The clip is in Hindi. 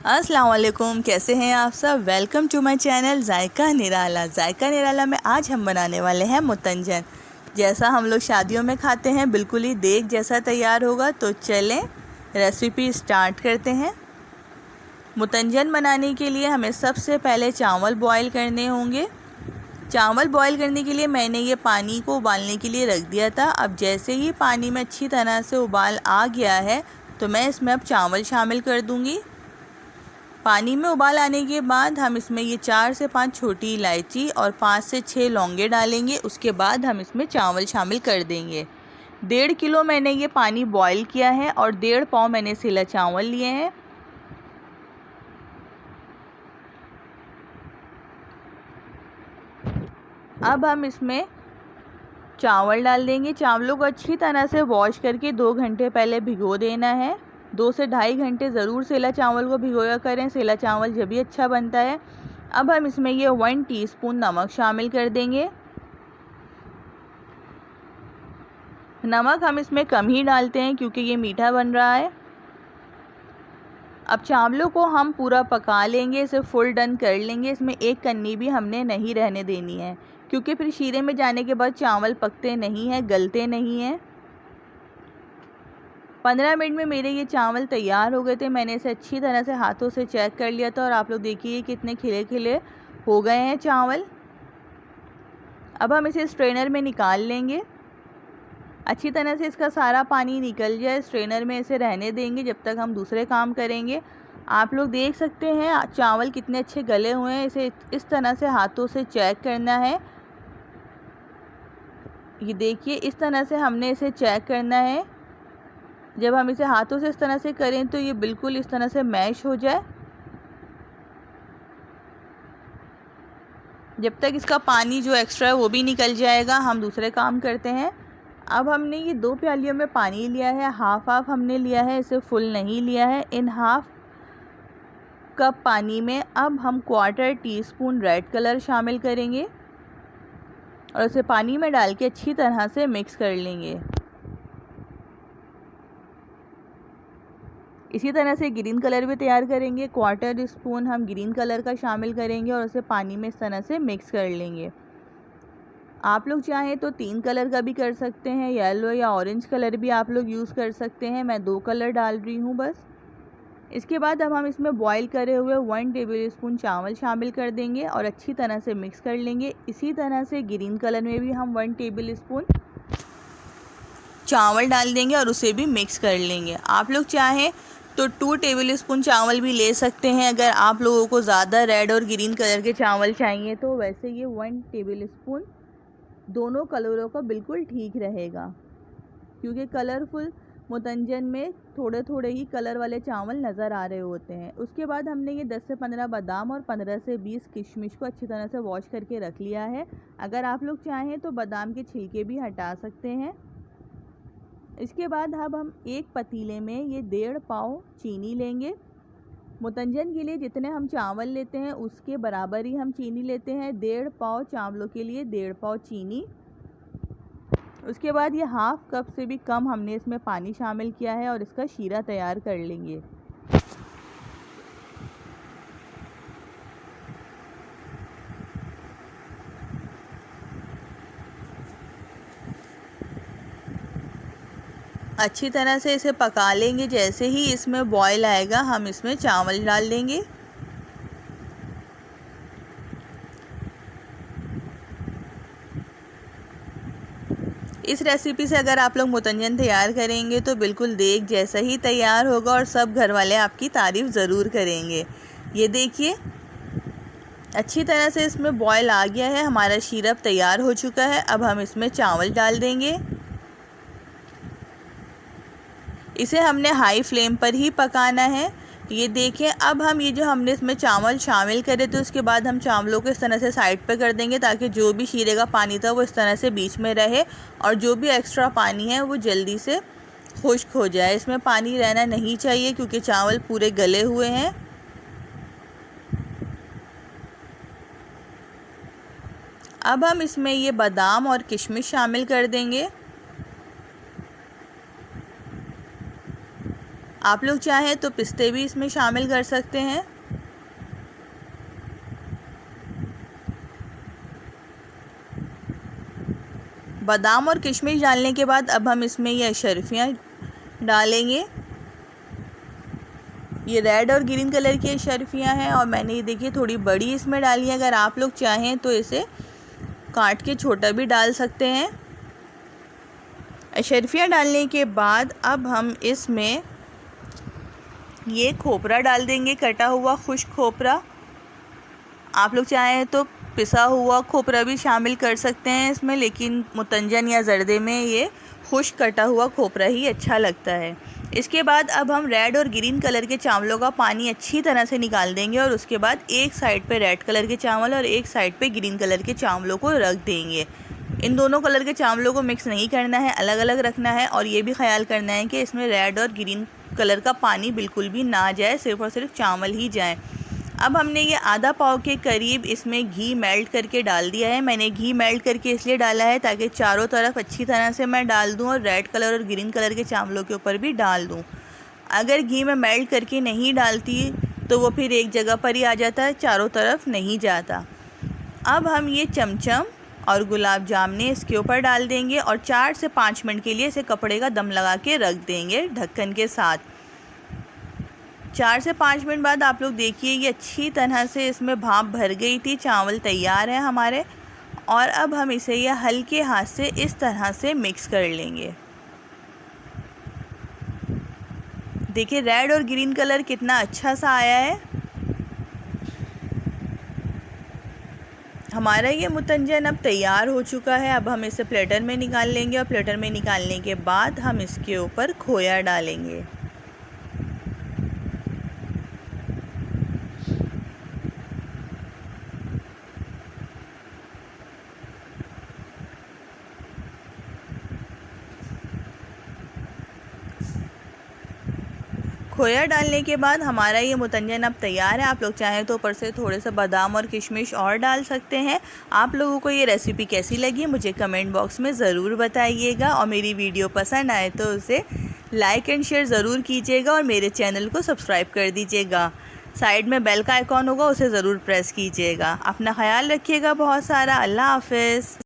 अस्सलाम वालेकुम, कैसे हैं आप सब। वेलकम टू माय चैनल जायका निराला। जायका निराला में आज हम बनाने वाले हैं मुतंजन। जैसा हम लोग शादियों में खाते हैं बिल्कुल ही देग जैसा तैयार होगा। तो चलें रेसिपी स्टार्ट करते हैं। मुतंजन बनाने के लिए हमें सबसे पहले चावल बॉईल करने होंगे। चावल बॉईल करने के लिए मैंने ये पानी को उबालने के लिए रख दिया था। अब जैसे ही पानी में अच्छी तरह से उबाल आ गया है तो मैं इसमें अब चावल शामिल कर दूँगी। पानी में उबाल आने के बाद हम इसमें ये 4 से 5 छोटी इलायची और 5 से 6 लौंगे डालेंगे। उसके बाद हम इसमें चावल शामिल कर देंगे। 1.5 किलो मैंने ये पानी बॉईल किया है और 1.5 पाव मैंने सेला चावल लिए हैं। अब हम इसमें चावल डाल देंगे। चावलों को अच्छी तरह से वॉश करके 2 घंटे पहले भिगो देना है। 2 से ढाई घंटे ज़रूर सेला चावल को भिगोया करें, सेला चावल जब भी अच्छा बनता है। अब हम इसमें ये 1 टीस्पून नमक शामिल कर देंगे। नमक हम इसमें कम ही डालते हैं क्योंकि ये मीठा बन रहा है। अब चावलों को हम पूरा पका लेंगे, इसे फुल डन कर लेंगे। इसमें एक कन्नी भी हमने नहीं रहने देनी है क्योंकि फिर शीरे में जाने के बाद चावल पकते नहीं हैं, गलते नहीं हैं। 15 मिनट में मेरे ये चावल तैयार हो गए थे। मैंने इसे अच्छी तरह से हाथों से चेक कर लिया था और आप लोग देखिए कितने खिले खिले हो गए हैं चावल। अब हम इसे स्ट्रेनर में निकाल लेंगे। अच्छी तरह से इसका सारा पानी निकल जाए, स्ट्रेनर में इसे रहने देंगे जब तक हम दूसरे काम करेंगे। आप लोग देख सकते हैं चावल कितने अच्छे गले हुए हैं। इसे इस तरह से हाथों से चेक करना है। ये देखिए इस तरह से हमने इसे चेक करना है। जब हम इसे हाथों से इस तरह से करें तो ये बिल्कुल इस तरह से मैश हो जाए। जब तक इसका पानी जो एक्स्ट्रा है वो भी निकल जाएगा, हम दूसरे काम करते हैं। अब हमने ये 2 प्यालियों में पानी लिया है, हाफ हमने लिया है, इसे फुल नहीं लिया है। इन हाफ कप पानी में अब हम 1/4 टीस्पून रेड कलर शामिल करेंगे और उसे पानी में डाल के अच्छी तरह से मिक्स कर लेंगे। इसी तरह से ग्रीन कलर भी तैयार करेंगे। 1/4 स्पून हम ग्रीन कलर का शामिल करेंगे और उसे पानी में इस तरह से मिक्स कर लेंगे। आप लोग चाहें तो 3 कलर का भी कर सकते हैं, येलो या ऑरेंज कलर भी आप लोग यूज़ कर सकते हैं। मैं 2 कलर डाल रही हूँ बस। इसके बाद अब हम इसमें बॉईल करे हुए 1 टेबल स्पून चावल शामिल कर देंगे और अच्छी तरह से मिक्स कर लेंगे। इसी तरह से ग्रीन कलर में भी हम 1 टेबल स्पून चावल डाल देंगे और उसे भी मिक्स कर लेंगे। आप लोग चाहें तो 2 टेबल स्पून चावल भी ले सकते हैं अगर आप लोगों को ज़्यादा रेड और ग्रीन कलर के चावल चाहिए तो। वैसे ये 1 टेबल स्पून दोनों कलरों का बिल्कुल ठीक रहेगा क्योंकि कलरफुल मुतंजन में थोड़े थोड़े ही कलर वाले चावल नज़र आ रहे होते हैं। उसके बाद हमने ये 10 से 15 बादाम और 15 से 20 किशमिश को अच्छी तरह से वॉश करके रख लिया है। अगर आप लोग चाहें तो बादाम के छिलके भी हटा सकते हैं। इसके बाद अब हम एक पतीले में ये 1.5 पाव चीनी लेंगे। मुतंजन के लिए जितने हम चावल लेते हैं उसके बराबर ही हम चीनी लेते हैं। 1.5 पाव चावलों के लिए 1.5 पाव चीनी। उसके बाद ये हाफ कप से भी कम हमने इसमें पानी शामिल किया है और इसका शीरा तैयार कर लेंगे। अच्छी तरह से इसे पका लेंगे। जैसे ही इसमें बॉयल आएगा हम इसमें चावल डाल देंगे। इस रेसिपी से अगर आप लोग मुतंजन तैयार करेंगे तो बिल्कुल देग जैसा ही तैयार होगा और सब घर वाले आपकी तारीफ़ ज़रूर करेंगे। ये देखिए अच्छी तरह से इसमें बॉयल आ गया है, हमारा शीरप तैयार हो चुका है। अब हम इसमें चावल डाल देंगे। इसे हमने हाई फ्लेम पर ही पकाना है। ये देखें अब हम ये जो हमने इसमें चावल शामिल करे थे उसके बाद हम चावलों को इस तरह से साइड पर कर देंगे ताकि जो भी शीरे का पानी था वो इस तरह से बीच में रहे और जो भी एक्स्ट्रा पानी है वो जल्दी से खुश्क हो जाए। इसमें पानी रहना नहीं चाहिए क्योंकि चावल पूरे गले हुए हैं। अब हम इसमें ये बादाम और किशमिश शामिल कर देंगे। आप लोग चाहें तो पिस्ते भी इसमें शामिल कर सकते हैं। बादाम और किशमिश डालने के बाद अब हम इसमें ये अशरफियाँ डालेंगे। ये रेड और ग्रीन कलर की अशरफियाँ हैं और मैंने ये देखिए थोड़ी बड़ी इसमें डाली है। अगर आप लोग चाहें तो इसे काट के छोटा भी डाल सकते हैं। अशरफियाँ डालने के बाद अब हम इसमें ये खोपरा डाल देंगे, कटा हुआ खुश्क खोपरा। आप लोग चाहें तो पिसा हुआ खोपरा भी शामिल कर सकते हैं इसमें, लेकिन मुतंजन या ज़र्दे में ये खुश्क कटा हुआ खोपरा ही अच्छा लगता है। इसके बाद अब हम रेड और ग्रीन कलर के चावलों का पानी अच्छी तरह से निकाल देंगे और उसके बाद एक साइड पे रेड कलर के चावल और एक साइड पे ग्रीन कलर के चावलों को रख देंगे। इन दोनों कलर के चावलों को मिक्स नहीं करना है, अलग अलग रखना है और ये भी ख्याल करना है कि इसमें रेड और ग्रीन कलर का पानी बिल्कुल भी ना जाए, सिर्फ़ और सिर्फ चावल ही जाए। अब हमने ये आधा पाव के करीब इसमें घी मेल्ट करके डाल दिया है। मैंने घी मेल्ट करके इसलिए डाला है ताकि चारों तरफ अच्छी तरह से मैं डाल दूं और रेड कलर और ग्रीन कलर के चावलों के ऊपर भी डाल दूं। अगर घी में मेल्ट करके नहीं डालती तो वो फिर एक जगह पर ही आ जाता है, चारों तरफ नहीं जाता। अब हम ये चमचम और गुलाब जामुने इसके ऊपर डाल देंगे और 4 से 5 मिनट के लिए इसे कपड़े का दम लगा के रख देंगे ढक्कन के साथ। 4 से 5 मिनट बाद आप लोग देखिए ये अच्छी तरह से इसमें भाप भर गई थी, चावल तैयार है हमारे। और अब हम इसे ये हल्के हाथ से इस तरह से मिक्स कर लेंगे। देखिए रेड और ग्रीन कलर कितना अच्छा सा आया है। हमारा ये मुतंजन अब तैयार हो चुका है। अब हम इसे प्लेटर में निकाल लेंगे और प्लेटर में निकालने के बाद हम इसके ऊपर खोया डालेंगे। खोया डालने के बाद हमारा ये मुतंजन अब तैयार है। आप लोग चाहें तो ऊपर से थोड़े से बादाम और किशमिश और डाल सकते हैं। आप लोगों को ये रेसिपी कैसी लगी मुझे कमेंट बॉक्स में ज़रूर बताइएगा और मेरी वीडियो पसंद आए तो उसे लाइक एंड शेयर ज़रूर कीजिएगा और मेरे चैनल को सब्सक्राइब कर दीजिएगा। साइड में बेल का आइकॉन होगा उसे ज़रूर प्रेस कीजिएगा। अपना ख्याल रखिएगा बहुत सारा। अल्लाह हाफ़िज़।